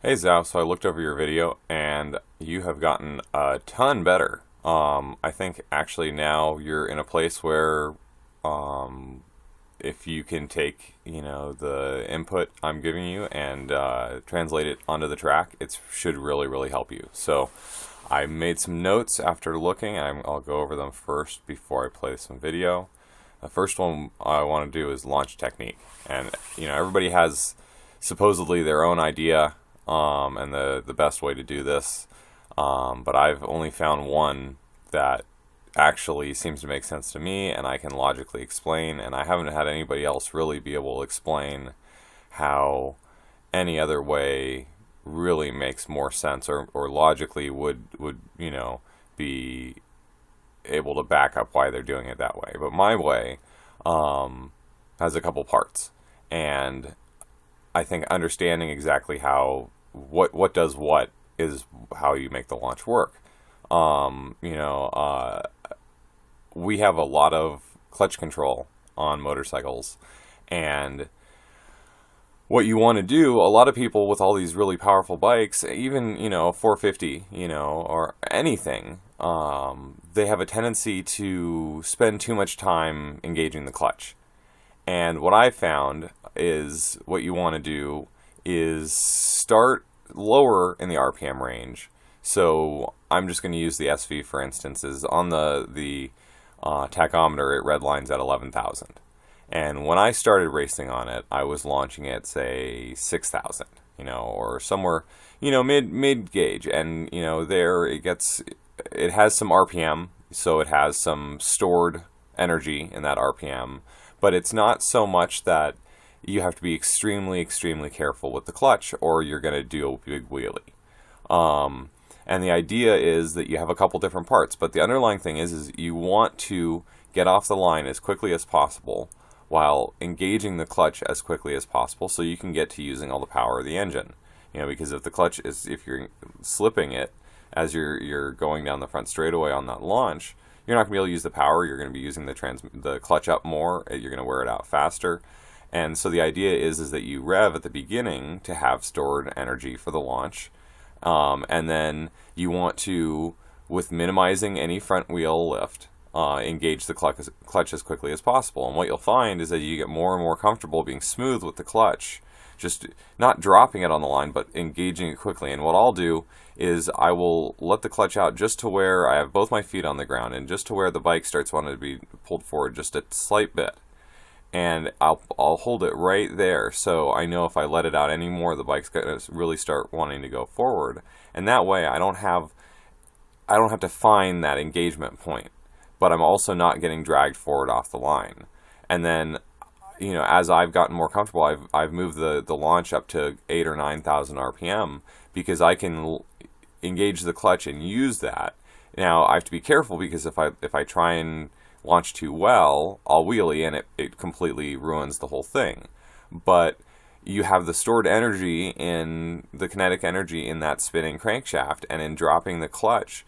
Hey Xiao, so I looked over your video and you have gotten a ton better. I think actually now you're in a place where if you can take, the input I'm giving you and translate it onto the track, it should really, really help you. So I made some notes after looking, and I'll go over them first before I play some video. The first one I want to do is launch technique. And, everybody has supposedly their own idea and the best way to do this. But I've only found one that actually seems to make sense to me and I can logically explain. And I haven't had anybody else really be able to explain how any other way really makes more sense or logically would be able to back up why they're doing it that way. But my way has a couple parts, and I think understanding exactly how what does what is how you make the launch work. Um, you know, uh, we have a lot of clutch control on motorcycles, and what you want to do, a lot of people with all these really powerful bikes, even 450, or anything, they have a tendency to spend too much time engaging the clutch. And what I found is what you want to do is start lower in the RPM range. So I'm just going to use the SV for instance. Is on the tachometer, it redlines at 11,000. And when I started racing on it, I was launching at say 6,000, or somewhere, mid gauge. And there it has some RPM, so it has some stored energy in that RPM, but it's not so much that you have to be extremely, extremely careful with the clutch or you're going to do a big wheelie. And the idea is that you have a couple different parts, but the underlying thing is you want to get off the line as quickly as possible while engaging the clutch as quickly as possible so you can get to using all the power of the engine. Because if you're slipping it as you're going down the front straightaway on that launch, you're not going to be able to use the power. You're going to be using the clutch up more. You're going to wear it out faster. And so the idea is that you rev at the beginning to have stored energy for the launch. And then you want to, with minimizing any front wheel lift, engage the clutch as quickly as possible. And what you'll find is that you get more and more comfortable being smooth with the clutch, just not dropping it on the line, but engaging it quickly. And what I'll do is I will let the clutch out just to where I have both my feet on the ground and just to where the bike starts wanting to be pulled forward just a slight bit. And I'll hold it right there, so I know if I let it out anymore, the bike's gonna really start wanting to go forward. And that way, I don't have to find that engagement point, but I'm also not getting dragged forward off the line. And then, as I've gotten more comfortable, I've moved the launch up to 8 or 9,000 RPM because I can engage the clutch and use that. Now I have to be careful because if I try and launch too well, I'll wheelie and it completely ruins the whole thing. But you have the stored energy in the kinetic energy in that spinning crankshaft, and in dropping the clutch,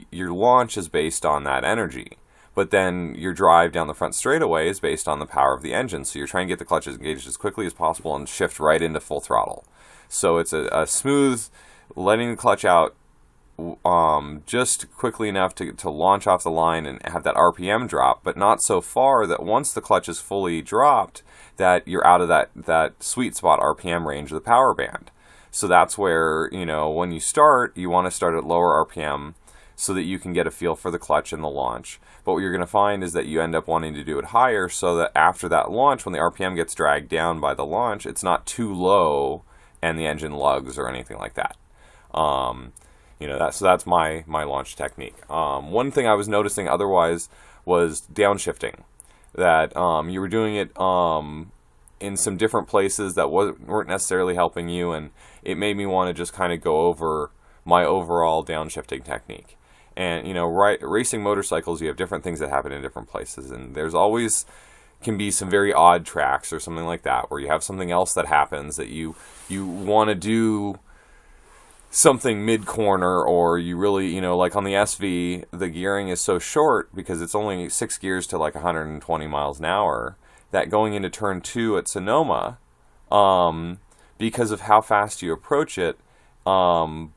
your launch is based on that energy. But then your drive down the front straightaway is based on the power of the engine. So you're trying to get the clutches engaged as quickly as possible and shift right into full throttle. So it's a smooth letting the clutch out just quickly enough to launch off the line and have that RPM drop, but not so far that once the clutch is fully dropped, that you're out of that sweet spot RPM range of the power band. So that's where, when you start, you want to start at lower RPM so that you can get a feel for the clutch and the launch. But what you're going to find is that you end up wanting to do it higher so that after that launch, when the RPM gets dragged down by the launch, it's not too low and the engine lugs or anything like that. So that's my launch technique. One thing I was noticing otherwise was downshifting. That you were doing it in some different places that weren't necessarily helping you, and it made me want to just kind of go over my overall downshifting technique. And racing motorcycles, you have different things that happen in different places, and there's always can be some very odd tracks or something like that where you have something else that happens that you want to do something mid-corner, or you really, like on the SV, the gearing is so short because it's only 6 gears to like 120 miles an hour, that going into turn 2 at Sonoma, because of how fast you approach it,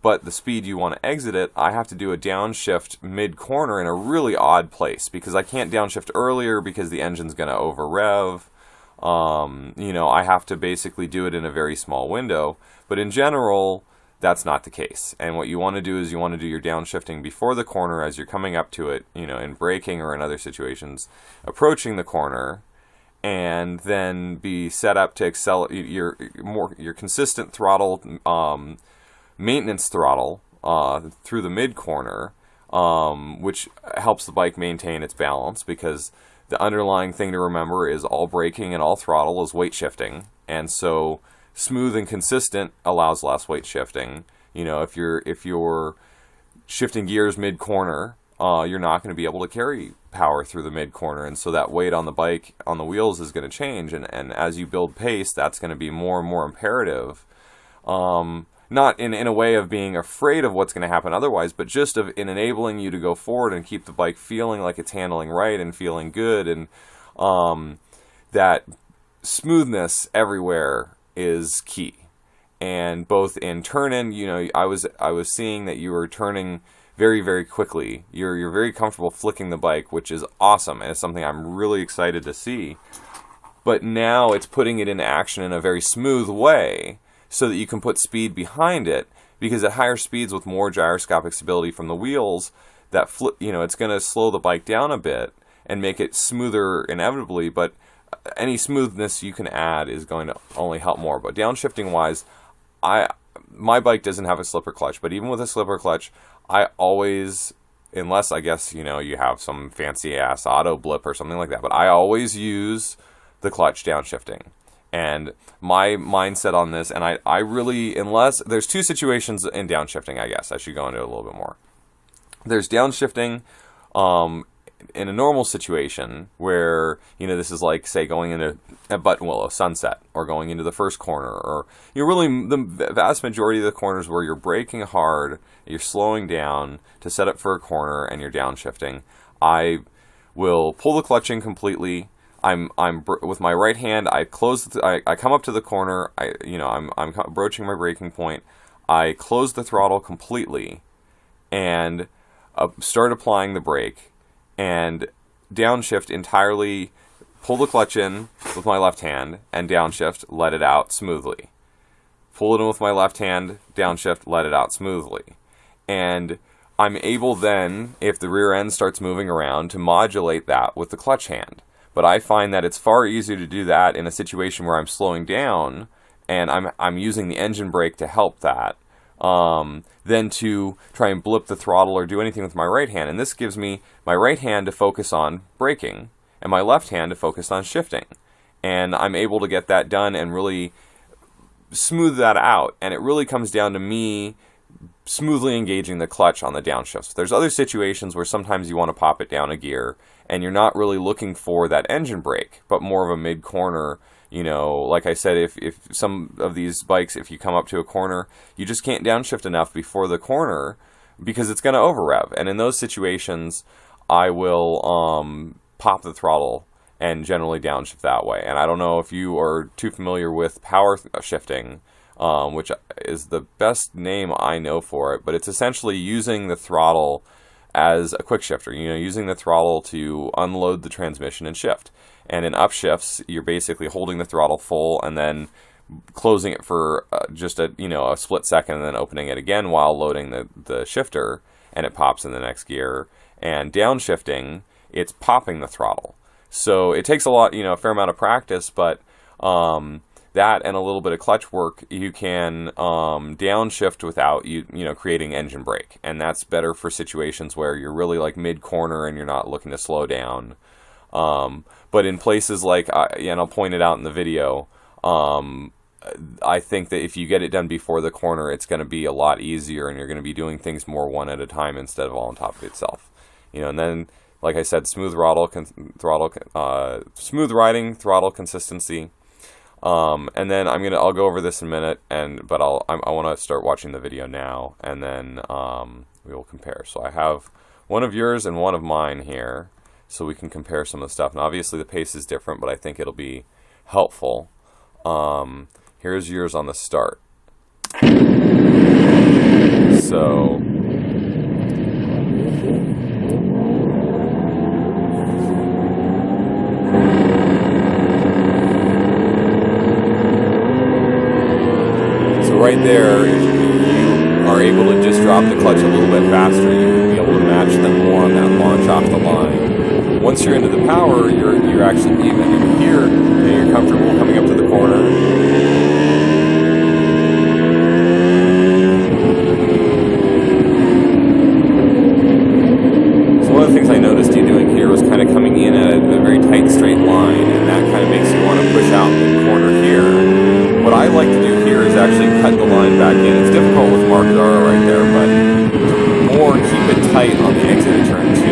But the speed you want to exit it, I have to do a downshift mid-corner in a really odd place, because I can't downshift earlier because the engine's going to over-rev. I have to basically do it in a very small window. But in general, that's not the case. And what you want to do is you want to do your downshifting before the corner as you're coming up to it, in braking or in other situations, approaching the corner, and then be set up to accelerate your consistent throttle, maintenance throttle through the mid corner, which helps the bike maintain its balance, because the underlying thing to remember is all braking and all throttle is weight shifting, and so smooth and consistent allows less weight shifting. If you're shifting gears mid corner, you're not going to be able to carry power through the mid corner, and so that weight on the bike, on the wheels, is going to change, and as you build pace, that's going to be more and more imperative. Not in a way of being afraid of what's going to happen otherwise, but just in enabling you to go forward and keep the bike feeling like it's handling right and feeling good, and that smoothness everywhere is key. And both in turn-in, I was seeing that you were turning very, very quickly. You're very comfortable flicking the bike, which is awesome, and it's something I'm really excited to see. But now it's putting it into action in a very smooth way, so that you can put speed behind it, because at higher speeds with more gyroscopic stability from the wheels, that it's going to slow the bike down a bit and make it smoother inevitably, but any smoothness you can add is going to only help more. But downshifting wise, my bike doesn't have a slipper clutch, but even with a slipper clutch, I always, unless I guess you have some fancy ass auto blip or something like that, but I always use the clutch downshifting. And my mindset on this, and I really, unless there's two situations in downshifting, I guess I should go into it a little bit more. There's downshifting in a normal situation where, this is like, say, going into a Buttonwillow Sunset, or going into the first corner, or really the vast majority of the corners where you're braking hard, you're slowing down to set up for a corner, and you're downshifting. I will pull the clutch in completely. I'm with my right hand. I come up to the corner. I'm broaching my braking point. I close the throttle completely, and start applying the brake, and downshift entirely. Pull the clutch in with my left hand and downshift. Let it out smoothly. Pull it in with my left hand. Downshift. Let it out smoothly, and I'm able then, if the rear end starts moving around, to modulate that with the clutch hand. But I find that it's far easier to do that in a situation where I'm slowing down and I'm using the engine brake to help that, than to try and blip the throttle or do anything with my right hand. And this gives me my right hand to focus on braking and my left hand to focus on shifting. And I'm able to get that done and really smooth that out. And it really comes down to me smoothly engaging the clutch on the downshifts. There's other situations where sometimes you want to pop it down a gear and you're not really looking for that engine brake, but more of a mid-corner. Like I said, if some of these bikes, if you come up to a corner, you just can't downshift enough before the corner because it's going to over-rev. And in those situations, I will pop the throttle and generally downshift that way. And I don't know if you are too familiar with power shifting, which is the best name I know for it, but it's essentially using the throttle as a quick shifter, using the throttle to unload the transmission and shift. And in upshifts, you're basically holding the throttle full and then closing it for just a split second and then opening it again while loading the shifter, and it pops in the next gear. And downshifting, it's popping the throttle. So it takes a fair amount of practice, but that and a little bit of clutch work, you can downshift without creating engine brake, and that's better for situations where you're really like mid corner and you're not looking to slow down. But in places like, and I'll point it out in the video, I think that if you get it done before the corner, it's going to be a lot easier, and you're going to be doing things more one at a time instead of all on top of itself. And then, like I said, smooth riding, throttle consistency. And then I'll go over this in a minute, but I want to start watching the video now, and then we will compare. So I have one of yours and one of mine here, so we can compare some of the stuff. And obviously the pace is different, but I think it'll be helpful. Here's yours on the start. So right there, if you are able to just drop the clutch a little bit faster, you will be able to match them more on that launch off the line. Once you're into the power, you're actually even. And here, you're comfortable coming up to the corner. So one of the things I noticed you doing here was kind of coming in at a very tight straight line, and that kind of makes you want to push out the corner here. What I like to do here is actually cut the line back in. It's difficult with Mark Zara right there, but more keep it tight on the exit of turn 2.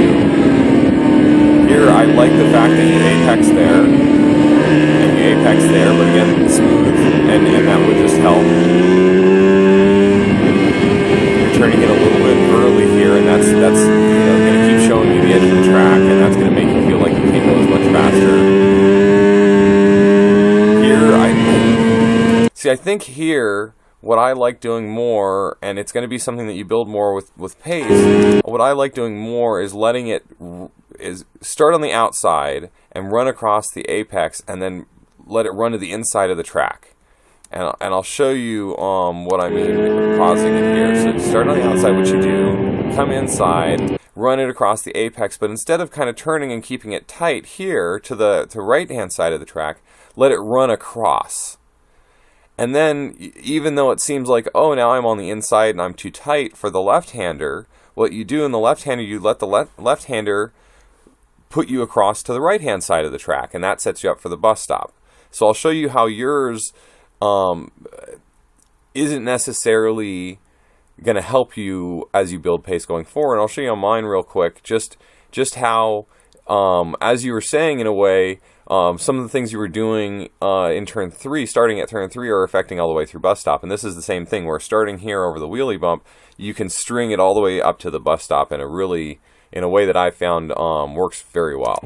Here, I like the fact that you apex there, and you apex there, but again, smooth, and that would just help. You're turning it a little bit early here, and that's going to keep showing you the edge of the track, and that's going to make you feel like you can't go as much faster. See, I think here, what I like doing more, and it's going to be something that you build more with pace, what I like doing more is letting it start on the outside and run across the apex, and then let it run to the inside of the track. And I'll show you what I mean pausing it here. So start on the outside, what you do, come inside, run it across the apex, but instead of kind of turning and keeping it tight here to the right-hand side of the track, let it run across. And then, even though it seems like, oh, now I'm on the inside and I'm too tight for the left-hander, what you do in the left-hander, you let the left-hander put you across to the right-hand side of the track, and that sets you up for the bus stop. So I'll show you how yours isn't necessarily going to help you as you build pace going forward. And I'll show you on mine real quick, just how, as you were saying in a way, some of the things you were doing in turn 3, starting at turn 3, are affecting all the way through bus stop. And this is the same thing, where starting here over the wheelie bump, you can string it all the way up to the bus stop in a way that I found works very well.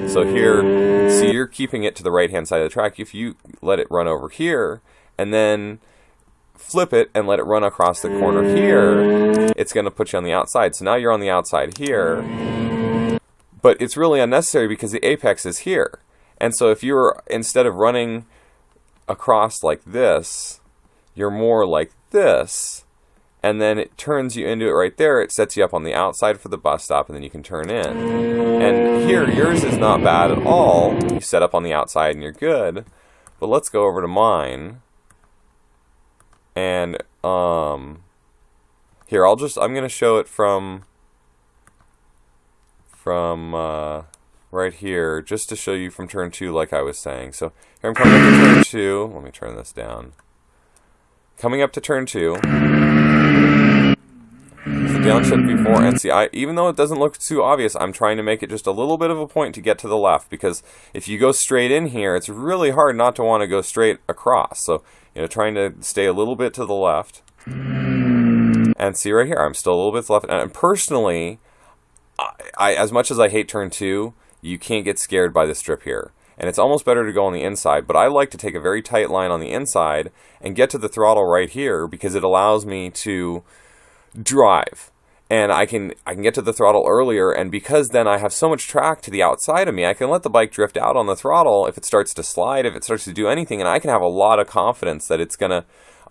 So here, see, you're keeping it to the right-hand side of the track. If you let it run over here, and then flip it and let it run across the corner here, it's going to put you on the outside. So now you're on the outside here, but it's really unnecessary because the apex is here. And so if you're, instead of running across like this, you're more like this, and then it turns you into it right there. It sets you up on the outside for the bus stop, and then you can turn in. And here, yours is not bad at all. You set up on the outside and you're good. But let's go over to mine. And here, I'm going to show it from right here, just to show you from turn 2, like I was saying. So here I'm coming up to turn 2. Let me turn this down. Coming up to turn 2. So downshift before, and see, even though it doesn't look too obvious, I'm trying to make it just a little bit of a point to get to the left, because if you go straight in here, it's really hard not to want to go straight across. So, trying to stay a little bit to the left. And see right here, I'm still a little bit to the left. And personally, I as much as I hate turn 2, you can't get scared by the strip here. And it's almost better to go on the inside, but I like to take a very tight line on the inside and get to the throttle right here, because it allows me to drive. And I can get to the throttle earlier, and because then I have so much track to the outside of me, I can let the bike drift out on the throttle if it starts to slide, if it starts to do anything, and I can have a lot of confidence that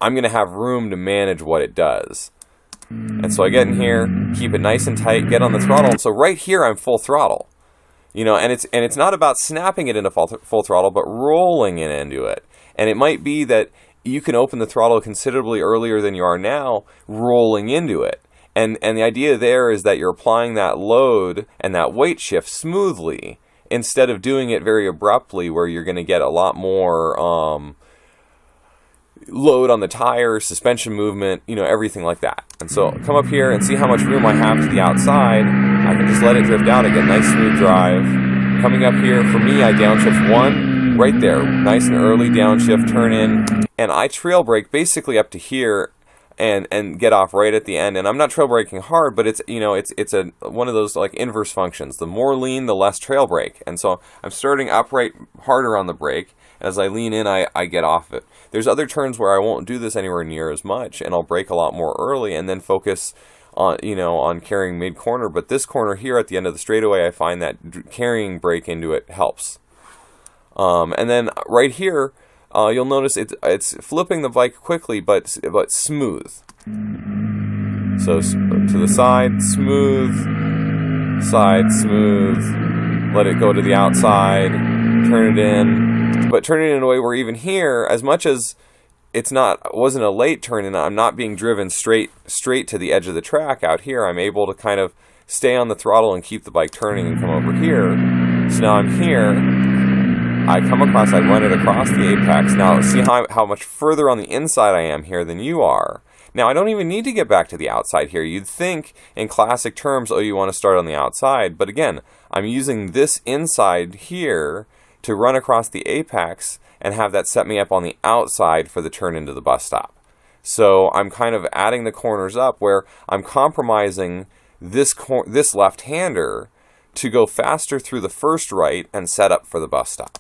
I'm gonna have room to manage what it does. And so I get in here, keep it nice and tight, get on the throttle, and so right here I'm full throttle. And it's not about snapping it into full throttle, but rolling it into it. And it might be that you can open the throttle considerably earlier than you are now, rolling into it. And the idea there is that you're applying that load and that weight shift smoothly, instead of doing it very abruptly, where you're going to get a lot more load on the tires, suspension movement, everything like that. And so come up here and see how much room I have to the outside. I can just let it drift out. I get a nice smooth drive. Coming up here, for me, I downshift 1 right there, nice and early downshift, turn in, and I trail brake basically up to here and get off right at the end. And I'm not trail braking hard, but it's one of those like inverse functions. The more lean, the less trail brake. And so I'm starting upright harder on the brake, As I lean in, I get off it. There's other turns where I won't do this anywhere near as much, and I'll brake a lot more early and then focus on, on carrying mid-corner. But this corner here at the end of the straightaway, I find that carrying brake into it helps. And then right here, you'll notice it's flipping the bike quickly, but smooth. So to the side, smooth, let it go to the outside, turn it in, but turn it in a way where even here, as much as wasn't a late turn and I'm not being driven straight to the edge of the track out here, I'm able to kind of stay on the throttle and keep the bike turning and come over here. So now I'm here, I run it across the apex. Now see how much further on the inside I am here than you are. Now, I don't even need to get back to the outside here. You'd think in classic terms, oh, you want to start on the outside. But again, I'm using this inside here to run across the apex and have that set me up on the outside for the turn into the bus stop. So I'm kind of adding the corners up where I'm compromising this left-hander to go faster through the first right and set up for the bus stop.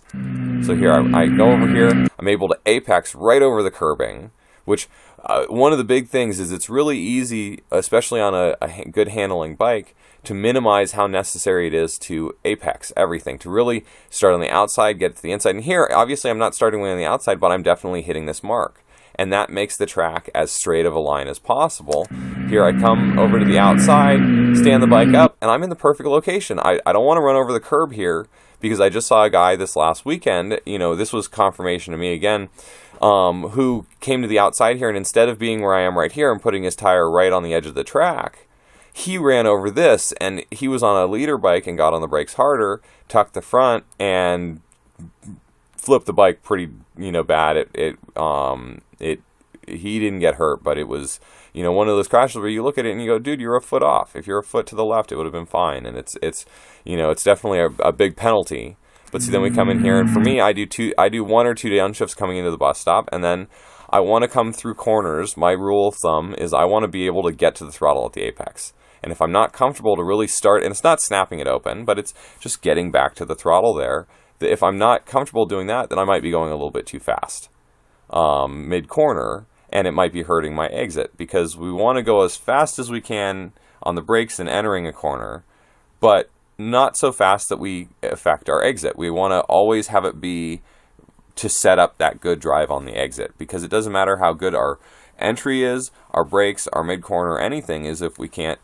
So here, I go over here. I'm able to apex right over the curbing, which one of the big things is it's really easy, especially on a good handling bike, to minimize how necessary it is to apex everything, to really start on the outside, get to the inside. And here, obviously, I'm not starting way on the outside, but I'm definitely hitting this mark. And that makes the track as straight of a line as possible. Here I come over to the outside, stand the bike up, and I'm in the perfect location. I don't want to run over the curb here because I just saw a guy this last weekend, this was confirmation to me again, who came to the outside here, and instead of being where I am right here and putting his tire right on the edge of the track, he ran over this, and he was on a leader bike and got on the brakes harder, tucked the front, and flipped the bike pretty, bad. He didn't get hurt, but it was, one of those crashes where you look at it and you go, dude, you're a foot off. If you're a foot to the left, it would have been fine. And it's definitely a big penalty. But see, then we come in here, and for me, I do one or two downshifts coming into the bus stop, and then I want to come through corners. My rule of thumb is I want to be able to get to the throttle at the apex. And if I'm not comfortable to really start, and it's not snapping it open, but it's just getting back to the throttle there, if I'm not comfortable doing that, then I might be going a little bit too fast mid-corner, and it might be hurting my exit, because we want to go as fast as we can on the brakes and entering a corner, but not so fast that we affect our exit. We want to always have it be to set up that good drive on the exit, because it doesn't matter how good our entry is, our brakes, our mid-corner, anything is if we can't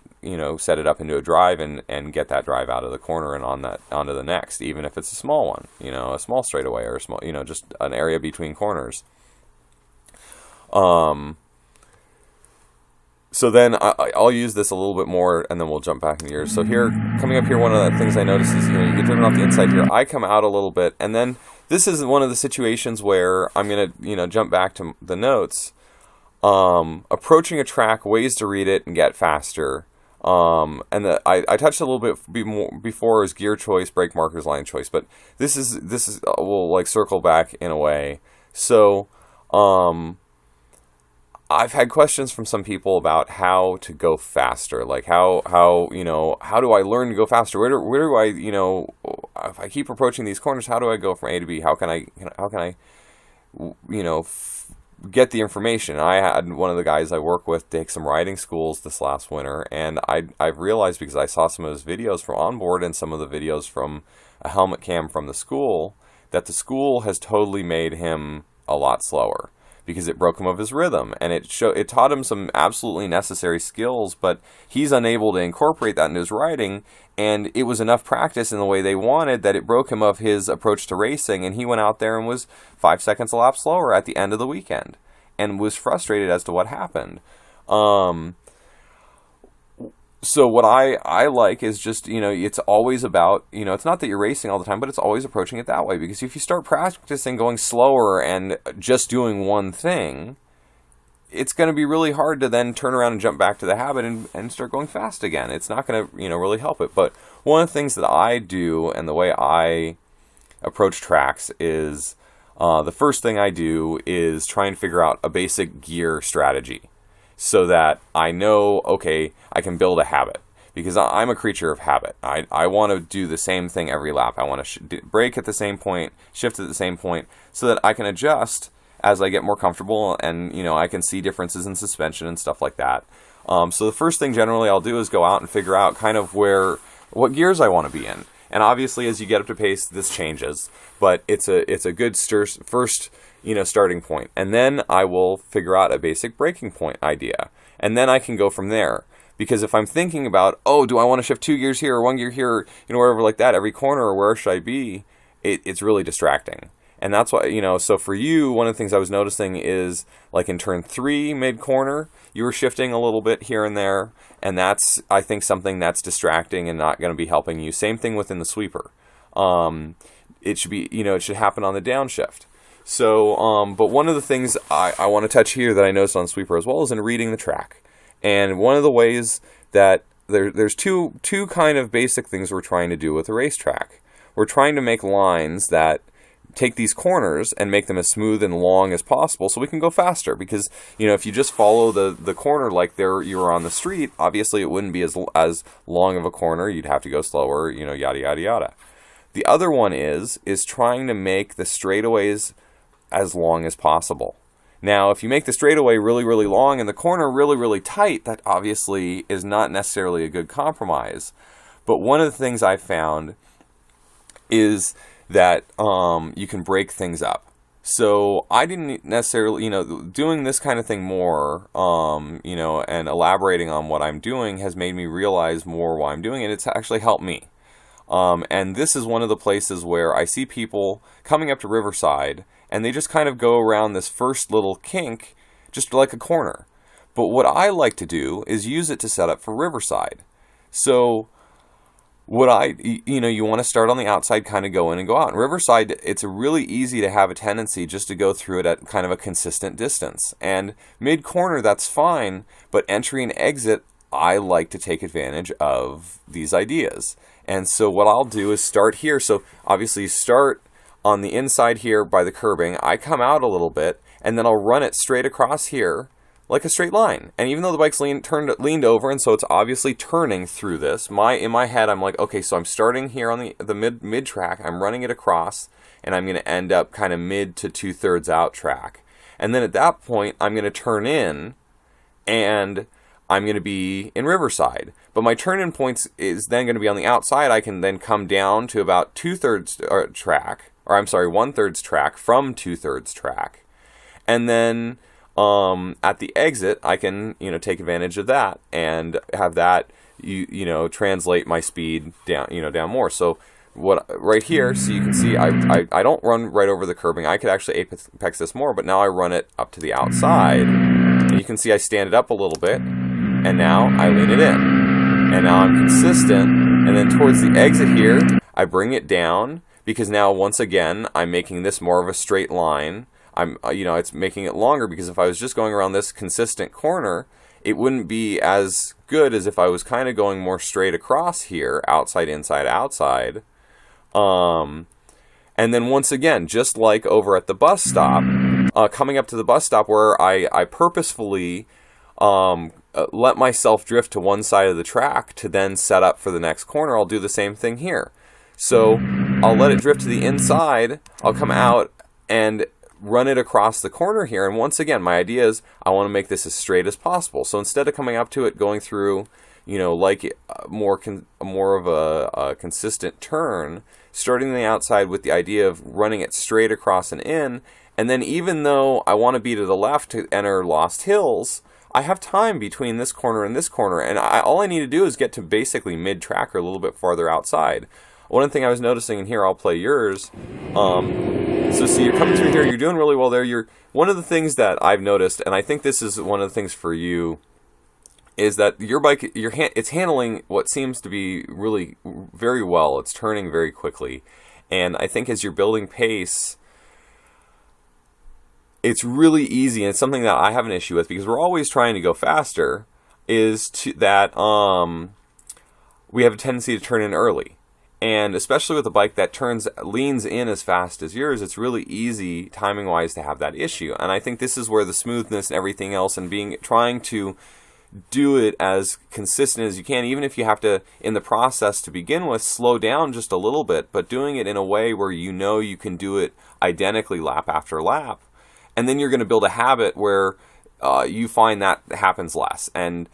set it up into a drive and get that drive out of the corner and onto the next, even if it's a small one, a small straightaway or a small, just an area between corners. So then I'll use this a little bit more, and then we'll jump back in gears. So here, coming up here, one of the things I notice is, you get driven off the inside here. I come out a little bit, and then this is one of the situations where I'm going to, jump back to the notes. Approaching a track, ways to read it and get faster. I touched a little bit before is gear choice, brake markers, line choice, but this is we'll circle back in a way. So, I've had questions from some people about how to go faster, like how do I learn to go faster? Where do I, if I keep approaching these corners, how do I go from A to B? How can I get the information? I had one of the guys I work with take some riding schools this last winter, and I've realized, because I saw some of his videos from onboard and some of the videos from a helmet cam from the school, that the school has totally made him a lot slower, because it broke him of his rhythm, and it taught him some absolutely necessary skills, but he's unable to incorporate that into his riding, and it was enough practice in the way they wanted that it broke him of his approach to racing, and he went out there and was 5 seconds a lap slower at the end of the weekend, and was frustrated as to what happened. So what I like is just, it's always about, it's not that you're racing all the time, but it's always approaching it that way. Because if you start practicing going slower and just doing one thing, it's going to be really hard to then turn around and jump back to the habit and start going fast again. It's not going to, really help it. But one of the things that I do, and the way I approach tracks, is the first thing I do is try and figure out a basic gear strategy, so that I know, okay, I can build a habit. because I'm a creature of habit. I want to do the same thing every lap. I want to brake at the same point, shift at the same point, so that I can adjust as I get more comfortable, and I can see differences in suspension and stuff like that. So the first thing generally I'll do is go out and figure out kind of what gears I want to be in. And obviously, as you get up to pace, this changes, but it's a good first starting point. And then I will figure out a basic braking point idea, and then I can go from there. Because if I'm thinking about, do I want to shift 2 gears here or 1 gear here, wherever like that, every corner, or where should I be, it's really distracting. And that's why, so for you, one of the things I was noticing is, like in turn 3, mid-corner, you were shifting a little bit here and there, and that's, I think, something that's distracting and not going to be helping you. Same thing within the sweeper. It should be, it should happen on the downshift. So, but one of the things I want to touch here that I noticed on sweeper as well is in reading the track. And one of the ways that there's two kind of basic things we're trying to do with a racetrack. We're trying to make lines that take these corners and make them as smooth and long as possible so we can go faster. Because, if you just follow the corner like you were on the street, obviously it wouldn't be as long of a corner. You'd have to go slower, yada, yada, yada. The other one is trying to make the straightaways as long as possible. Now, if you make the straightaway really, really long and the corner really, really tight, that obviously is not necessarily a good compromise. But one of the things I found is that you can break things up. So I didn't necessarily, doing this kind of thing more, and elaborating on what I'm doing has made me realize more why I'm doing it. It's actually helped me. And this is one of the places where I see people coming up to Riverside, and they just kind of go around this first little kink, just like a corner. But what I like to do is use it to set up for Riverside. So you want to start on the outside, kind of go in and go out. In Riverside, it's really easy to have a tendency just to go through it at kind of a consistent distance. And mid-corner, that's fine, but entry and exit, I like to take advantage of these ideas. And so what I'll do is start here. So obviously start on the inside here by the curbing. I come out a little bit, and then I'll run it straight across here like a straight line. And even though the bike's leaned over, and so it's obviously turning through this, in my head I'm like, okay, so I'm starting here on the mid track, I'm running it across, and I'm going to end up kind of mid to 2/3 out track. And then at that point, I'm going to turn in, and I'm going to be in Riverside. But my turn-in points is then going to be on the outside. I can then come down to about 2/3 track, or I'm sorry, 1/3 track from 2/3 track. And then at the exit, I can, take advantage of that and have that, translate my speed down, down more. So right here, so you can see, I don't run right over the curbing. I could actually apex this more, but now I run it up to the outside. And you can see I stand it up a little bit, and now I lean it in. And now I'm consistent, and then towards the exit here, I bring it down, because now, once again, I'm making this more of a straight line. It's making it longer, because if I was just going around this consistent corner, it wouldn't be as good as if I was kind of going more straight across here, outside, inside, outside. And then once again, just like over at the bus stop, coming up to the bus stop where I purposefully let myself drift to one side of the track to then set up for the next corner, I'll do the same thing here. So I'll let it drift to the inside, I'll come out and run it across the corner here, and once again, my idea is I want to make this as straight as possible. So instead of coming up to it, going through, like more of a consistent turn, starting on the outside with the idea of running it straight across and in, and then even though I want to be to the left to enter Lost Hills, I have time between this corner and this corner, and all I need to do is get to basically mid-track or a little bit farther outside. One thing I was noticing, and here I'll play yours, so see, you're coming through here, you're doing really well there. One of the things that I've noticed, and I think this is one of the things for you, is that your bike, it's handling what seems to be really very well. It's turning very quickly. And I think as you're building pace, it's really easy, and it's something that I have an issue with, because we're always trying to go faster, is that we have a tendency to turn in early. And especially with a bike that leans in as fast as yours, it's really easy timing-wise to have that issue. And I think this is where the smoothness and everything else, and trying to do it as consistent as you can, even if you have to, in the process to begin with, slow down just a little bit, but doing it in a way where you know you can do it identically lap after lap. And then you're going to build a habit where you find that happens less. And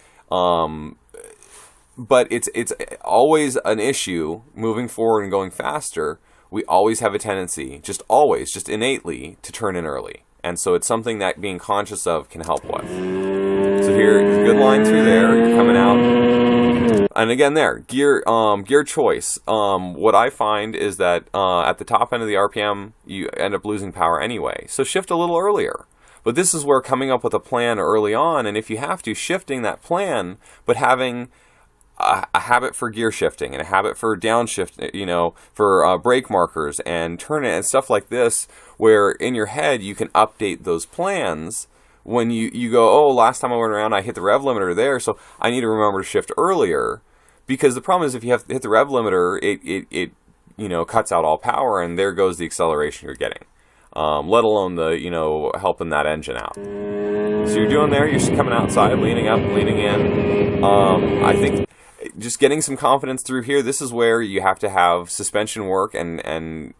but it's always an issue moving forward and going faster. We always have a tendency, just innately, to turn in early. And so it's something that being conscious of can help with. So here, good line through there, you're coming out. And again there, gear choice. What I find is that at the top end of the RPM, you end up losing power anyway. So shift a little earlier. But this is where coming up with a plan early on, and if you have to, shifting that plan, but having a habit for gear shifting and a habit for downshift, for brake markers and turn it and stuff like this, where in your head you can update those plans when you go, oh, last time I went around I hit the rev limiter there, so I need to remember to shift earlier. Because the problem is if you have to hit the rev limiter, it cuts out all power, and there goes the acceleration you're getting. Let alone the, helping that engine out. So you're doing there, you're coming outside, leaning up, leaning in. I think just getting some confidence through here, this is where you have to have suspension work and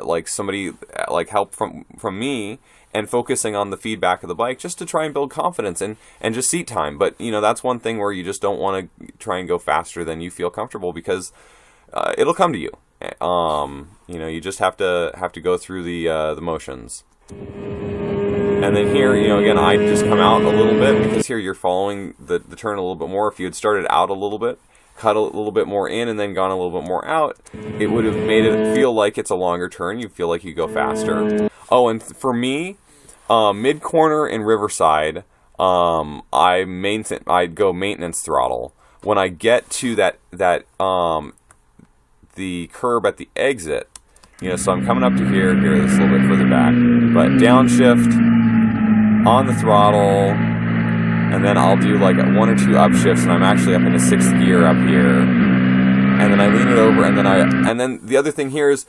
like somebody, like help from me, and focusing on the feedback of the bike just to try and build confidence and just seat time. But, that's one thing where you just don't want to try and go faster than you feel comfortable, because it'll come to you. You just have to go through the motions. And then here, again, I just come out a little bit, because here you're following the turn a little bit more. If you had started out a little bit, cut a little bit more in, and then gone a little bit more out, it would have made it feel like it's a longer turn. You feel like you go faster. Oh, and for me, mid-corner in Riverside, I'd go maintenance throttle. When I get to that the curb at the exit, so I'm coming up to here, this a little bit further back, but downshift on the throttle, and then I'll do like 1 or 2 upshifts, and I'm actually up in the 6th gear up here, and then I lean it over, and then the other thing here is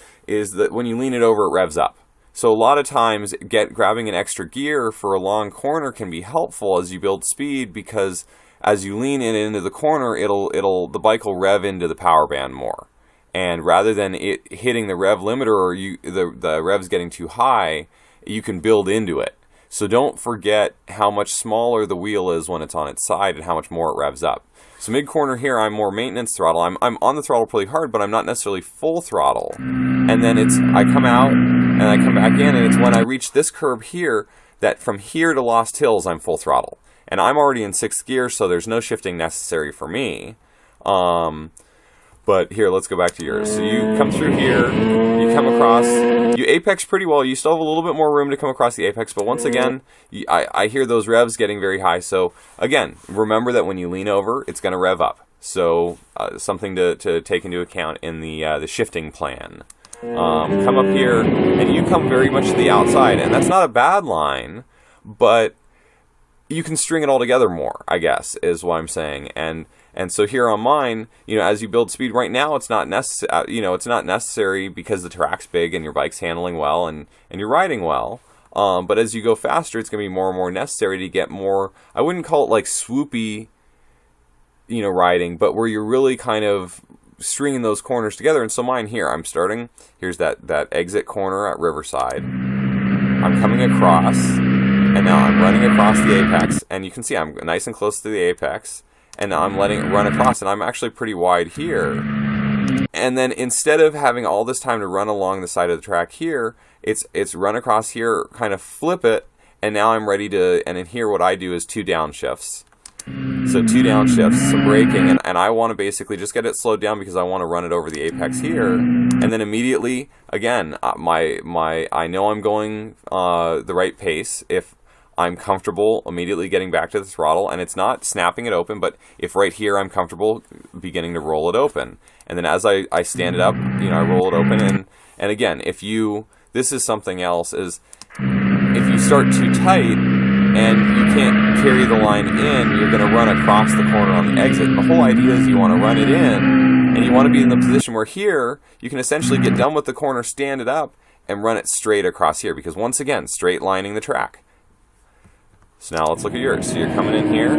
that when you lean it over, it revs up. So a lot of times grabbing an extra gear for a long corner can be helpful as you build speed, because as you lean into the corner, the bike will rev into the power band more. And rather than it hitting the rev limiter or the revs getting too high, you can build into it. So don't forget how much smaller the wheel is when it's on its side and how much more it revs up. So mid-corner here, I'm more maintenance throttle. I'm on the throttle pretty hard, but I'm not necessarily full throttle. And then I come out and I come back in, and it's when I reach this curb here that from here to Lost Hills, I'm full throttle. And I'm already in 6th gear, so there's no shifting necessary for me. But here, let's go back to yours. So you come through here, you come across, you apex pretty well. You still have a little bit more room to come across the apex, but once again, I hear those revs getting very high. So again, remember that when you lean over, it's going to rev up. So something to take into account in the shifting plan. Come up here, and you come very much to the outside, and that's not a bad line, but you can string it all together more, I guess, is what I'm saying. And so here on mine, as you build speed right now, it's not necessary because the track's big and your bike's handling well and you're riding well. But as you go faster, it's going to be more and more necessary to get more, I wouldn't call it like swoopy, riding, but where you're really kind of stringing those corners together. And so mine here, I'm starting, here's that exit corner at Riverside. I'm coming across, and now I'm running across the apex, and you can see I'm nice and close to the apex. And now I'm letting it run across, and I'm actually pretty wide here. And then instead of having all this time to run along the side of the track here, it's run across here, kind of flip it, and now I'm ready to, and in here what I do is 2 downshifts. So 2 downshifts, some braking, and I want to basically just get it slowed down because I want to run it over the apex here. And then immediately, again, I know I'm going the right pace if I'm comfortable immediately getting back to the throttle, and it's not snapping it open, but if right here I'm comfortable beginning to roll it open. And then as I stand it up, I roll it open, and again, this is something else, is if you start too tight and you can't carry the line in, you're going to run across the corner on the exit. The whole idea is you want to run it in, and you want to be in the position where here, you can essentially get done with the corner, stand it up, and run it straight across here, because once again, straight lining the track. So now let's look at yours. So you're coming in here,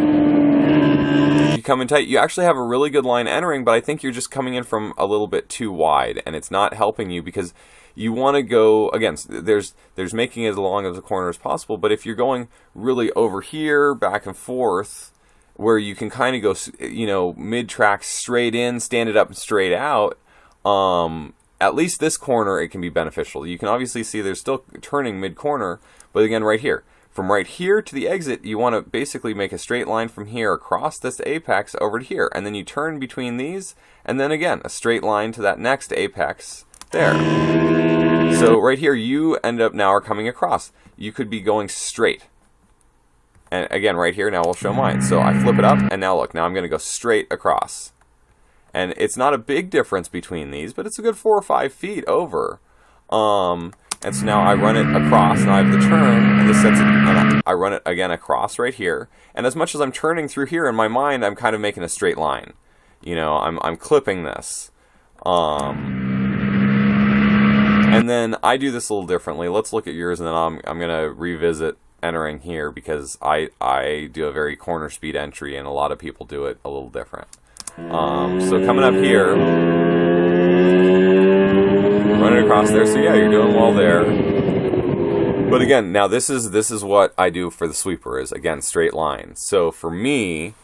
If you come in tight, you actually have a really good line entering, but I think you're just coming in from a little bit too wide, and it's not helping you because you want to go, again, there's making it as long as the corner as possible, but if you're going really over here, back and forth, where you can kind of go, you know, mid-track straight in, stand it up and straight out, at least this corner it can be beneficial. You can obviously see there's still turning mid-corner, but again, right here. From right here to the exit, you want to basically make a straight line from here across this apex over to here. And then you turn between these, and then again, a straight line to that next apex there. So right here, you end up now are coming across. You could be going straight. And again, right here, now we'll show mine. So I flip it up, and now look, now I'm going to go straight across. And it's not a big difference between these, but it's a good 4 or 5 feet over. And so now I run it across, and I have the turn, and this sets it, and I run it again across right here. And as much as I'm turning through here, in my mind, I'm kind of making a straight line. You know, I'm clipping this. And then I do this a little differently. Let's look at yours, and then I'm going to revisit entering here, because I do a very corner speed entry, and a lot of people do it a little different. So coming up here, running across there, so yeah, you're doing well there. But again, now this is what I do for the sweeper, is again straight line. So for me,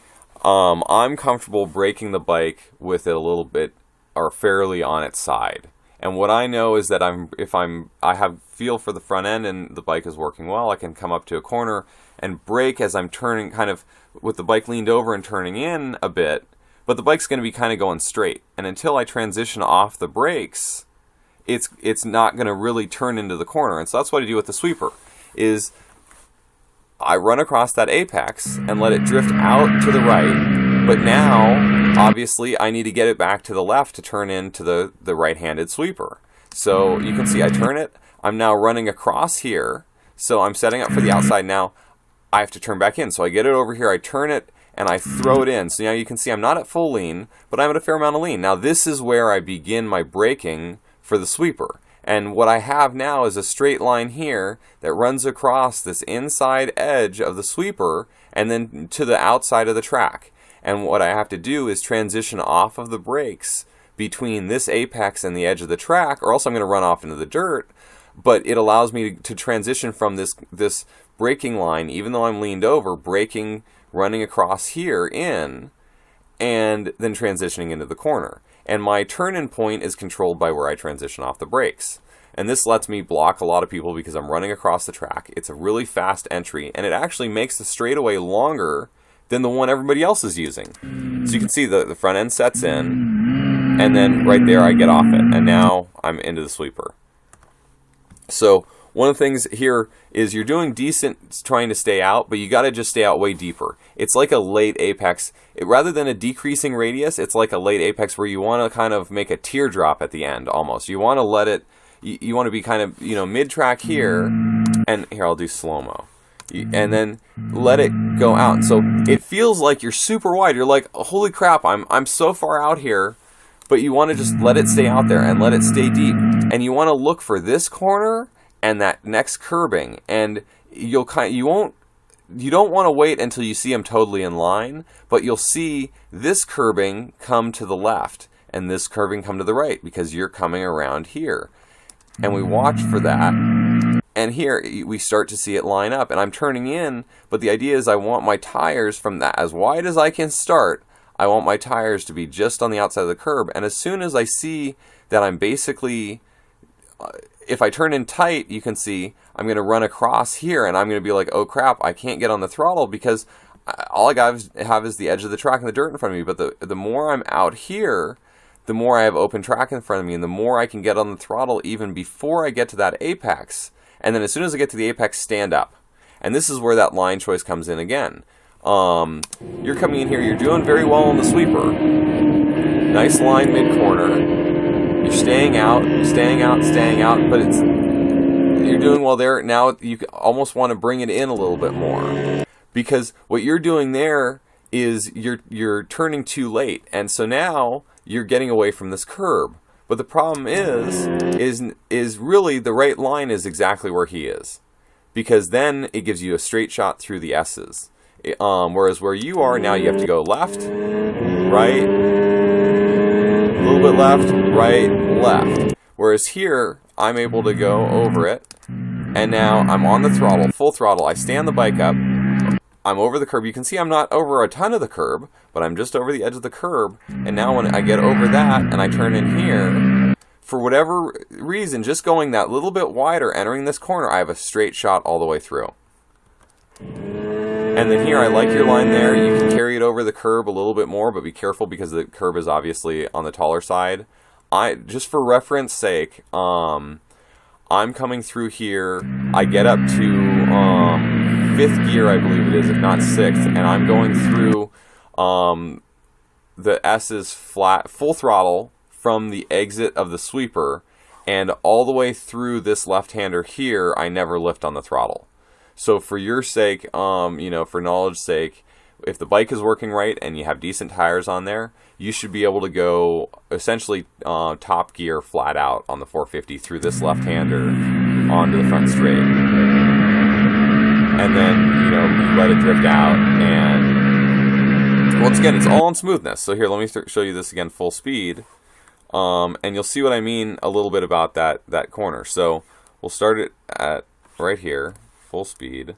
I'm comfortable braking the bike with it a little bit or fairly on its side. And what I know is that I have feel for the front end and the bike is working well, I can come up to a corner and brake as I'm turning, kind of with the bike leaned over and turning in a bit, but the bike's going to be kind of going straight. And until I transition off the brakes, it's not going to really turn into the corner. And so that's what I do with the sweeper, is I run across that apex and let it drift out to the right. But now, obviously, I need to get it back to the left to turn into the right-handed sweeper. So you can see I turn it. I'm now running across here. So I'm setting up for the outside now. I have to turn back in. So I get it over here, I turn it, and I throw it in. So now you can see I'm not at full lean, but I'm at a fair amount of lean. Now this is where I begin my braking for the sweeper. And what I have now is a straight line here that runs across this inside edge of the sweeper and then to the outside of the track. And what I have to do is transition off of the brakes between this apex and the edge of the track, or else I'm going to run off into the dirt. But it allows me to transition from this braking line, even though I'm leaned over, braking, running across here in, and then transitioning into the corner. And my turn-in point is controlled by where I transition off the brakes. And this lets me block a lot of people because I'm running across the track. It's a really fast entry, and it actually makes the straightaway longer than the one everybody else is using. So you can see the front end sets in, and then right there I get off it, and now I'm into the sweeper. So one of the things here is you're doing decent trying to stay out, but you got to just stay out way deeper. It's like a late apex. Rather than a decreasing radius, it's like a late apex where you want to kind of make a teardrop at the end almost. You want to let it, you want to be kind of, you know, mid-track here, and here I'll do slow-mo. And then let it go out. And so it feels like you're super wide. You're like, holy crap, I'm so far out here. But you want to just let it stay out there and let it stay deep. And you want to look for this corner and that next curbing. And you don't want to wait until you see them totally in line, but you'll see this curbing come to the left and this curbing come to the right because you're coming around here. And we watch for that. And here we start to see it line up, and I'm turning in, but the idea is I want my tires from that as wide as I can start. I want my tires to be just on the outside of the curb, and as soon as I see that I'm basically, if I turn in tight, you can see I'm going to run across here, and I'm going to be like, oh crap, I can't get on the throttle because all I have is the edge of the track and the dirt in front of me. But the more I'm out here, the more I have open track in front of me, and the more I can get on the throttle even before I get to that apex. And then as soon as I get to the apex, stand up. And this is where that line choice comes in again. You're coming in here, you're doing very well on the sweeper. Nice line mid-corner. You're staying out, but you're doing well there. Now you almost want to bring it in a little bit more. Because what you're doing there is you're turning too late. And so now you're getting away from this curb. But the problem is really the right line is exactly where he is. Because then it gives you a straight shot through the S's. Whereas where you are now, you have to go left, right, a little bit left, right, left. Whereas here, I'm able to go over it, and now I'm on the throttle, full throttle. I stand the bike up, I'm over the curb. You can see I'm not over a ton of the curb, but I'm just over the edge of the curb. And now when I get over that and I turn in here, for whatever reason, just going that little bit wider, entering this corner, I have a straight shot all the way through. And then here, I like your line there. You can carry it over the curb a little bit more, but be careful because the curb is obviously on the taller side. Just for reference sake, I'm coming through here. I get up to 5th gear, I believe it is, if not 6th, and I'm going through the S's flat, full throttle from the exit of the sweeper, and all the way through this left-hander here, I never lift on the throttle. So for your sake, for knowledge's sake, if the bike is working right and you have decent tires on there, you should be able to go essentially top gear flat out on the 450 through this left-hander onto the front straight. And then, you let it drift out. And once again, it's all on smoothness. So here, let me show you this again full speed. And you'll see what I mean a little bit about that corner. So we'll start it at right here, full speed.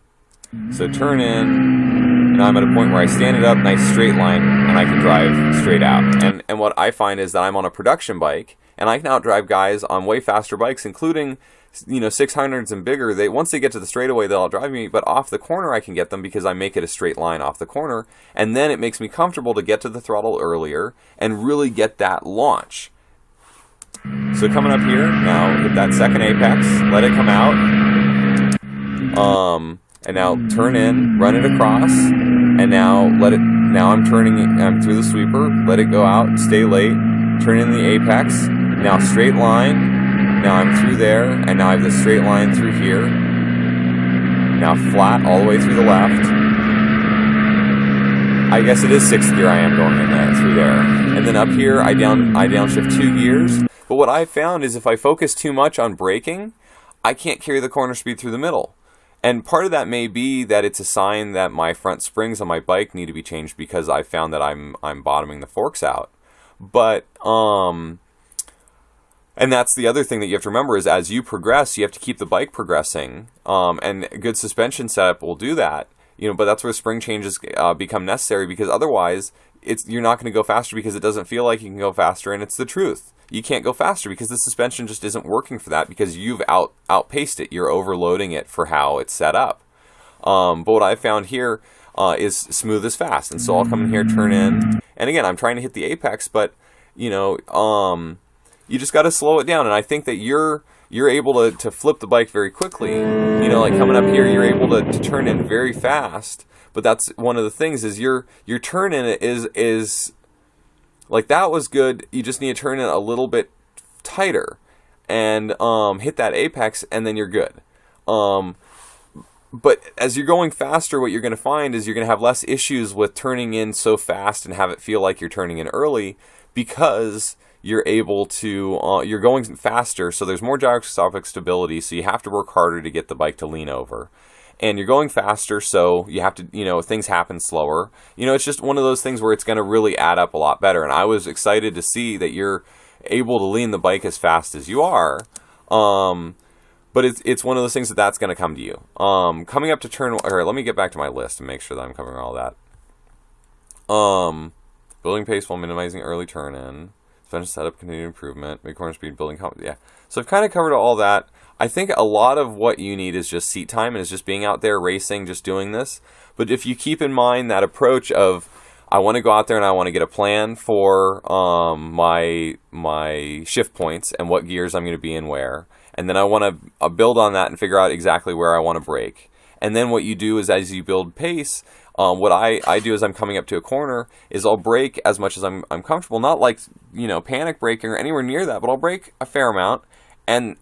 So turn in. Now I'm at a point where I stand it up, nice straight line, and I can drive straight out. And what I find is that I'm on a production bike, and I can outdrive guys on way faster bikes, including 600s and bigger. Once they get to the straightaway, they'll outdrive me, but off the corner I can get them because I make it a straight line off the corner, and then it makes me comfortable to get to the throttle earlier and really get that launch. So coming up here, now hit that second apex, let it come out. And now turn in, run it across, and now I'm through the sweeper, let it go out, stay late, turn in the apex, now straight line, now I'm through there, and now I have the straight line through here, now flat all the way through the left. I guess it is 6th gear I am going in there, through there. And then up here, I downshift 2 gears, but what I found is if I focus too much on braking, I can't carry the corner speed through the middle. And part of that may be that it's a sign that my front springs on my bike need to be changed because I found that I'm bottoming the forks out. But and that's the other thing that you have to remember is as you progress, you have to keep the bike progressing. And a good suspension setup will do that. But that's where spring changes become necessary because otherwise you're not going to go faster because it doesn't feel like you can go faster, and it's the truth. You can't go faster because the suspension just isn't working for that because you've outpaced it. You're overloading it for how it's set up. But what I found here is smooth as fast. And so I'll come in here, turn in. And again, I'm trying to hit the apex, but, you just got to slow it down. And I think that you're able to flip the bike very quickly. Like coming up here, you're able to turn in very fast. But that's one of the things is your turn in is like that was good. You just need to turn it a little bit tighter and hit that apex, and then you're good. But as you're going faster, what you're going to find is you're going to have less issues with turning in so fast and have it feel like you're turning in early because you're able to, you're going faster, so there's more gyroscopic stability, so you have to work harder to get the bike to lean over. And you're going faster, so you have to, things happen slower. It's just one of those things where it's going to really add up a lot better. And I was excited to see that you're able to lean the bike as fast as you are. But it's one of those things that's going to come to you. Coming up to turn, or let me get back to my list and make sure that I'm covering all that. Building pace while minimizing early turn in. Suspension setup, continued improvement, mid corner speed, building confidence. Yeah. So I've kind of covered all that. I think a lot of what you need is just seat time and is just being out there racing, just doing this. But if you keep in mind that approach of, I want to go out there and I want to get a plan for my shift points and what gears I'm going to be in where. And then I want to build on that and figure out exactly where I want to brake. And then what you do is as you build pace, what I do as I'm coming up to a corner is I'll brake as much as I'm comfortable. Not like, panic braking or anywhere near that, but I'll brake a fair amount. And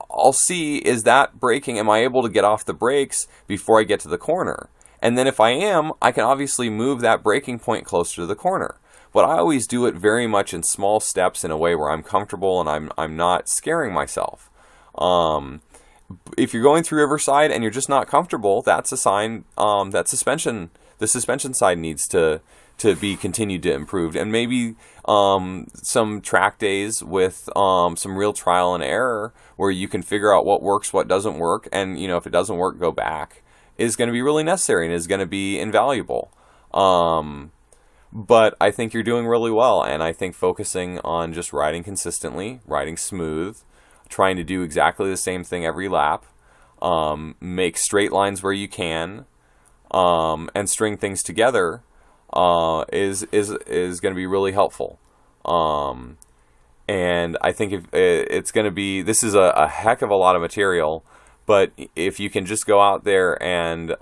I'll see, is that braking, am I able to get off the brakes before I get to the corner? And then if I am, I can obviously move that braking point closer to the corner. But I always do it very much in small steps in a way where I'm comfortable and I'm not scaring myself. If you're going through Riverside and you're just not comfortable, that's a sign that suspension the suspension side needs to be continued to improve, and maybe some track days with some real trial and error where you can figure out what works, what doesn't work, and if it doesn't work, go back, is going to be really necessary and is going to be invaluable. But I think you're doing really well, and I think focusing on just riding consistently, riding smooth, trying to do exactly the same thing every lap, make straight lines where you can, and string things together is going to be really helpful. And I think if it's going to be, this is a heck of a lot of material, but if you can just go out there and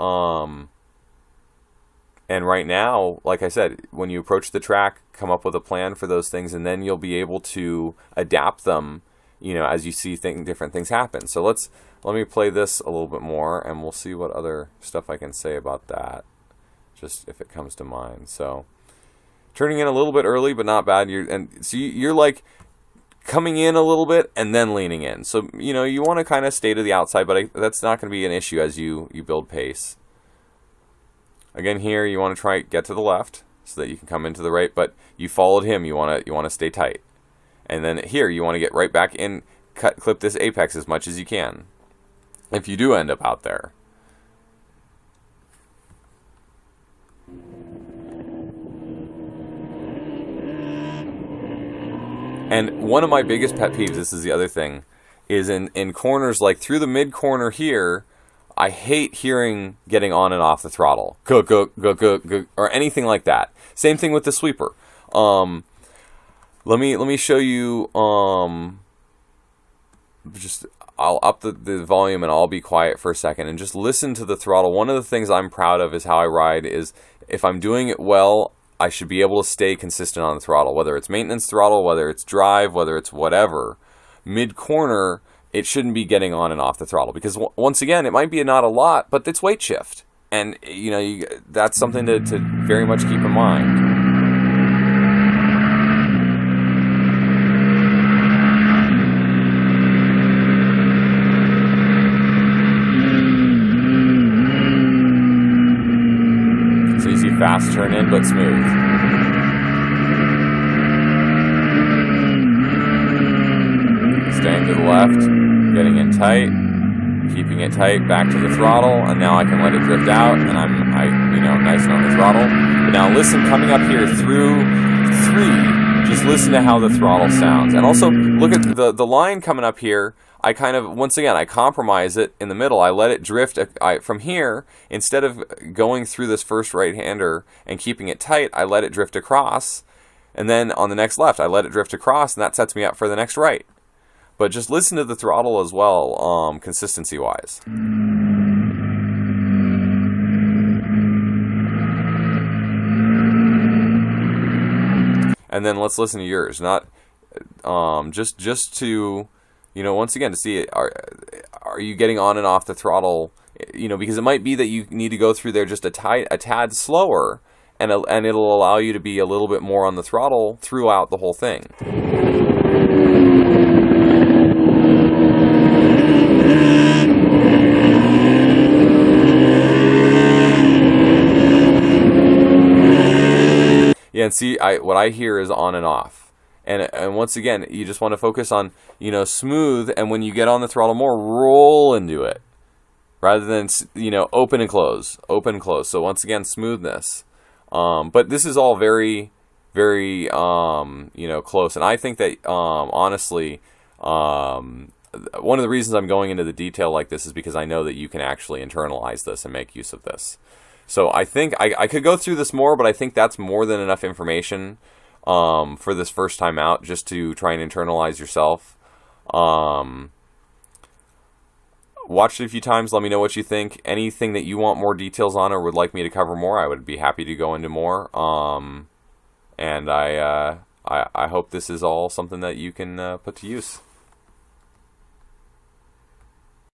right now, like I said, when you approach the track, come up with a plan for those things, and then you'll be able to adapt them, as you see different things happen. So let me play this a little bit more, and we'll see what other stuff I can say about that, just if it comes to mind. So turning in a little bit early, but not bad. You're like coming in a little bit and then leaning in. So you want to kind of stay to the outside, but that's not going to be an issue as you build pace. Again, here you want to try get to the left so that you can come into the right, but you followed him. You want to stay tight, and then here you want to get right back in, clip this apex as much as you can. If you do end up out there, and one of my biggest pet peeves, this is the other thing, is in corners like through the mid corner here. I hate hearing getting on and off the throttle, go, or anything like that. Same thing with the sweeper. Let me show you. I'll up the volume and I'll be quiet for a second and just listen to the throttle. One of the things I'm proud of is how I ride. Is if I'm doing it well, I should be able to stay consistent on the throttle, whether it's maintenance throttle, whether it's drive, whether it's whatever. Mid corner, it shouldn't be getting on and off the throttle, because once again, it might be not a lot, but it's weight shift, and that's something to very much keep in mind. So you see fast turn in, but smooth. Staying to the left, getting in tight, keeping it tight, back to the throttle, and now I can let it drift out, and I'm nice and on the throttle. But now listen, coming up here through 3, just listen to how the throttle sounds. And also look at the line coming up here. I kind of, once again, I compromise it in the middle. I let it drift from here. Instead of going through this first right-hander and keeping it tight, I let it drift across. And then on the next left, I let it drift across, and that sets me up for the next right. But just listen to the throttle as well, consistency-wise. And then let's listen to yours. Not just to, once again, to see are you getting on and off the throttle? Because it might be that you need to go through there just a tad slower, and it'll allow you to be a little bit more on the throttle throughout the whole thing. Yeah, and see, what I hear is on and off. And once again, you just want to focus on, smooth, and when you get on the throttle more, roll into it. Rather than, open and close. Open and close. So once again, smoothness. But this is all very, very, close. And I think that, honestly, one of the reasons I'm going into the detail like this is because I know that you can actually internalize this and make use of this. So I think I could go through this more, but I think that's more than enough information for this first time out, just to try and internalize yourself. Watch it a few times. Let me know what you think. Anything that you want more details on or would like me to cover more, I would be happy to go into more. And I hope this is all something that you can put to use.